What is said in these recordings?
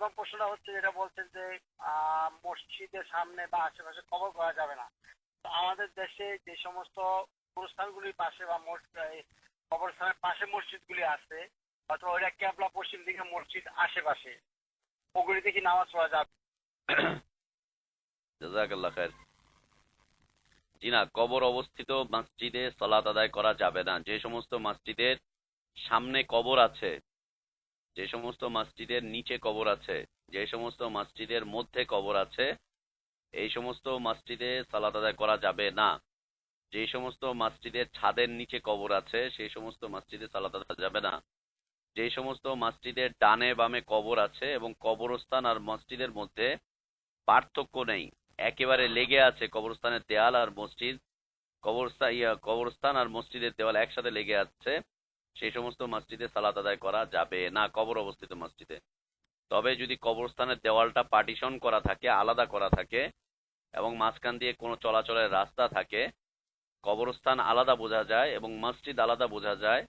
এখন প্রশ্নটা হচ্ছে যেটা বলছেন যে মসজিদের সামনে বা আশেপাশে কবর করা যাবে না। তো আমাদের দেশে যে সমস্ত প্রস্থানগুলির পাশে বা কবরস্থানের পাশে মসজিদগুলি আছে, অথবা ওইটা কেবলা পশ্চিম দিকে মসজিদ আশেপাশে, ওগুলিতে কি নামাজ পড়া যাবে? জাযাকাল্লাহ খায়ের। জি না, কবর অবস্থিত মসজিদে সালাত আদায় করা যাবে না। যে সমস্ত মসজিদের সামনে কবর আছে, যে সমস্ত মসজিদের নিচে কবর আছে, যে সমস্ত মসজিদের মধ্যে কবর আছে, এই সমস্ত মসজিদে সালাত আদায় করা যাবে না। যে সমস্ত মসজিদের ছাদের নিচে কবর আছে, সেই সমস্ত মসজিদে সালাত আদায় যাবে না। যে সমস্ত মসজিদের ডানে বামে কবর আছে এবং কবরস্থান আর মসজিদের মধ্যে পার্থক্য নেই, একেবারে লেগে আছে কবরস্থানের দেয়াল আর মসজিদ, কবরস্থান আর মসজিদের দেওয়াল একসাথে লেগে আছে, সেই সমস্ত মসজিদে সালাত আদায় করা যাবে না কবর অবস্থিত মসজিদে। তবে যদি কবরস্থানের দেওয়ালটা পার্টিশন করা থাকে, আলাদা করা থাকে, এবং মাঝখান দিয়ে কোনো চলাচলের রাস্তা থাকে, কবরস্থান আলাদা বোঝা যায় এবং মসজিদ আলাদা বোঝা যায়,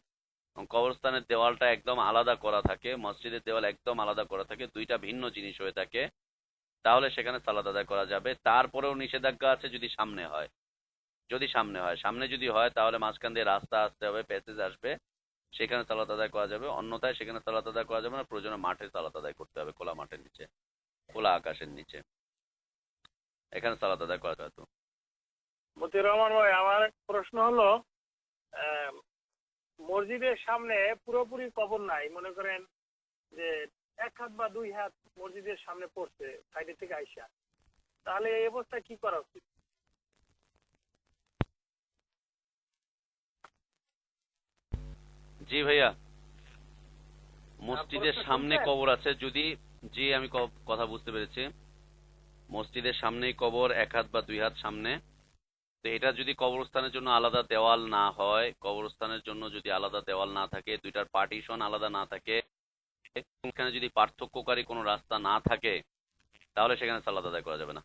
এবং কবরস্থানের দেওয়ালটা একদম আলাদা করা থাকে, মসজিদের দেওয়াল একদম আলাদা করা থাকে, দুইটা ভিন্ন জিনিস হয়ে থাকে, তাহলে সেখানে সালাত আদায় করা যাবে। তারপরেও নিষেধাজ্ঞা আছে যদি সামনে হয়। যদি সামনে হয়, সামনে যদি হয় তাহলে মাঝখান দিয়ে রাস্তা আসতে হবে, প্যাসেজ আসবে, সেখানে সালাত আদায় করা যাবে। অন্যথায় সেখানে সালাত আদায় করা যাবে না, প্রয়োজনে মাঠে সালাত আদায় করতে হবে, খোলা মাঠের নিচে, খোলা আকাশের নিচে, এখানে সালাত আদায় করা যাবে। মতিউর রহমান ভাই, আমার প্রশ্ন হলো, মসজিদের সামনে পুরোপুরি কবর নাই, মনে করেন যে 1 হাত বা 2 হাত মসজিদের সামনে পড়ছে সাইডে থেকে আইসা, তাহলে এই অবস্থায় কি করা উচিত? জি ভাইয়া, মসজিদের সামনে কবর আছে যদি, জি আমি কথা বুঝতে পেরেছি। মসজিদের সামনেই কবর, 1 হাত বা 2 হাত সামনে, তো এটা যদি কবরস্থানের জন্য আলাদা দেওয়াল না হয়, কবরস্থানের জন্য যদি আলাদা দেওয়াল না থাকে, দুইটার পার্টিশন আলাদা না থাকে, এখানে যদি পার্থক্যকারী কোনো রাস্তা না থাকে, তাহলে সেখানে সালাত আদায় করা যাবে না।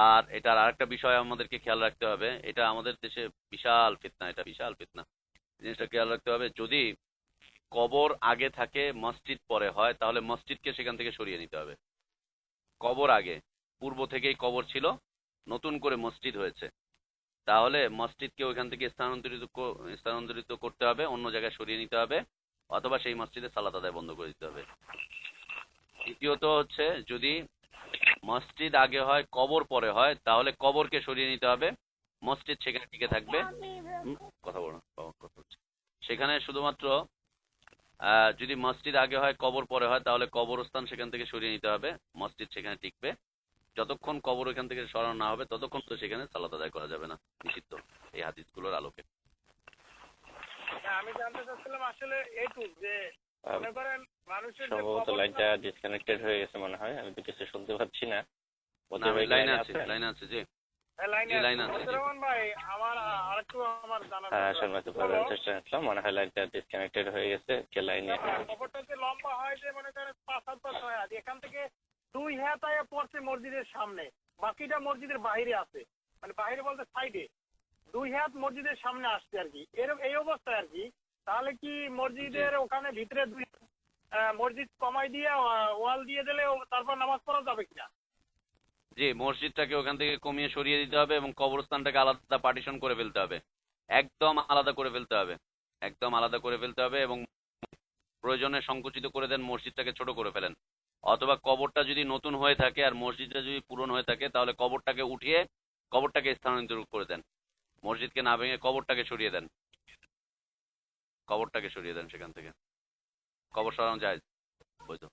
আর এটার আরেকটা বিষয় আমাদেরকে খেয়াল রাখতে হবে, এটা আমাদের দেশে বিশাল ফিতনা, এটা বিশাল ফিতনা। জিনিসটা খেয়াল রাখতে হবে, যদি কবর আগে থাকে মসজিদ পরে হয়, তাহলে মসজিদকে সেখান থেকে সরিয়ে নিতে হবে। কবর আগে, পূর্ব থেকেই কবর ছিল, নতুন করে মসজিদ হয়েছে, তাহলে মসজিদকে ওইখান থেকে স্থানান্তরিত করতে হবে, অন্য জায়গায় সরিয়ে নিতে হবে, অথবা সেই মসজিদে সালাত আদায় বন্ধ করে দিতে হবে। দ্বিতীয়ত হচ্ছে, যদি মসজিদ আগে হয় কবর পরে হয়, তাহলে কবরকে সরিয়ে নিতে হবে, মসজিদ সেখানে টিকে থাকবে। কথা বলো, কথা হচ্ছে সেখানে শুধুমাত্র যদি মসজিদ আগে হয় কবর পরে হয়, তাহলে কবরস্থান সেখান থেকে সরিয়ে নিতে হবে, মসজিদ সেখানে টিকবে। যতক্ষণ কবর এখান থেকে সরানো না হবে ততক্ষণ তো সেখানে সালাত আদায় করা যাবে না, নিষিদ্ধ এই হাদিসগুলোর আলোকে। আমি জানতে চাচ্ছিলাম আসলে এইটুকু যে মনে করেন মানুষের যে সম্ভবত লাইনটা ডিসকানেক্টেড হয়ে গেছে মনে হয়, আমি তো কিছু শুনতে পাচ্ছি না। না, আমি লাইনে আছি, লাইনে আছে জি, লাইনে আছে জি। ভাই, আমার আরেকটু আমার জানার হ্যাঁ, শুনতে পারার চেষ্টা করলাম, মনে হয় লাইনটা ডিসকানেক্টেড হয়ে গেছে, কে লাইনে। খবরটা যে লম্বা হয় যে মনে করেন 5 হাত বা 6 হাত, এখান থেকে 2 হাত আয়া পড়ছে মসজিদের সামনে, বাকিটা মসজিদের বাইরে আছে, মানে বাইরে বলতে সাইডে 2 হাত মসজিদের সামনে আসছে আর কি, এই অবস্থায় আর কি। তাহলে কি মসজিদের ওখানে ভিতরে মসজিদ কমাই দিয়ে ওয়াল দিয়ে দিলে তারপর নামাজ পড়া যাবে কিনা? জি, মসজিদটাকে ওখান থেকে কমিয়ে সরিয়ে দিতে হবে এবং কবরস্থানটাকে আলাদা পার্টিশন করে ফেলতে হবে, একদম আলাদা করে ফেলতে হবে, একদম আলাদা করে ফেলতে হবে, এবং প্রয়োজনে সংকুচিত করে দেন, মসজিদটাকে ছোট করে ফেলেন। অথবা কবরটা যদি নতুন হয়ে থাকে আর মসজিদটা যদি পুরনো হয়ে থাকে, তাহলে কবরটাকে উঠিয়ে কবরটাকে স্থানান্তর করে দেন, মসজিদকে না ভেঙে কবরটাকে সরিয়ে দেন, কবরটাকে সরিয়ে দেন সেখান থেকে। কবর সরানো যায়, বৈধ।